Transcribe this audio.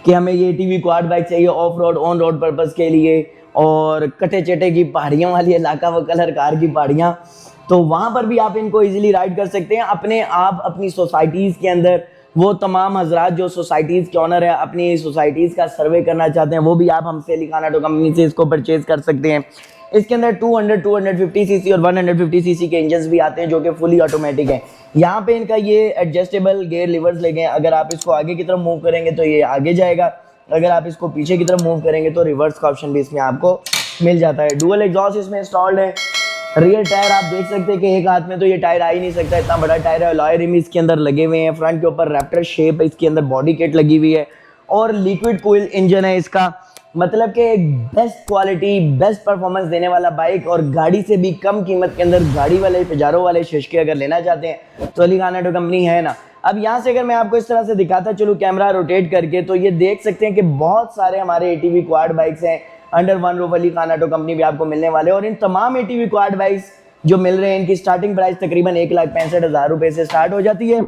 कि हमें ये ATV क्वाड बाइक चाहिए of road on road purpose के लिए, और कटे चटे की पहाड़ियों वाली इलाका व कलर कार की पहाड़ियाँ, तो वहाँ पर भी आप इनको इजीली राइड कर सकते हैं। अपने आप अपनी सोसाइटीज़ के अंदर वो तमाम हजरात जो सोसाइटीज़ के ऑनर है, अपनी सोसाइटीज़ का सर्वे करना चाहते हैं, वो भी आप हमसे अली खान ऑटो कंपनी से इसको परचेज़ कर सकते हैं। इसके अंदर 200, 250 सीसी और 150 सीसी के इंजन भी आते हैं जो कि फुली ऑटोमेटिक हैं। यहाँ पे इनका ये एडजस्टेबल गेयर लिवर्स लगे हैं, अगर आप इसको आगे की तरफ मूव करेंगे तो ये आगे जाएगा, अगर आप इसको पीछे की तरफ मूव करेंगे तो रिवर्स का ऑप्शन भी इसमें आपको मिल जाता है। डुअल एग्जॉस्ट इसमें इंस्टॉल्ड है। रियर टायर आप देख सकते हैं कि एक हाथ में तो ये टायर आ ही नहीं सकता, इतना बड़ा टायर है। अलॉय रिम इसके अंदर लगे हुए हैं, फ्रंट के ऊपर रैप्टर शेप है, इसके अंदर बॉडी किट लगी हुई है और लिक्विड कूल्ड इंजन है इसका। मतलब कि एक बेस्ट क्वालिटी बेस्ट परफॉर्मेंस देने वाला बाइक, और गाड़ी से भी कम कीमत के अंदर गाड़ी वाले पिजारो वाले शशके अगर लेना चाहते हैं तो अली खान ऑटो कंपनी है ना। अब यहाँ से अगर मैं आपको इस तरह से दिखाता चलूँ कैमरा रोटेट करके, तो ये देख सकते हैं कि बहुत सारे हमारे ATV क्वाड बाइक्स हैं under one roof Ali Khan auto company भी आपको मिलने वाले हैं। और इन तमाम ATV क्वाड बाइक्स जो मिल रहे हैं इनकी स्टार्टिंग प्राइस तकरीबन 1,65,000 रुपये से स्टार्ट हो जाती है।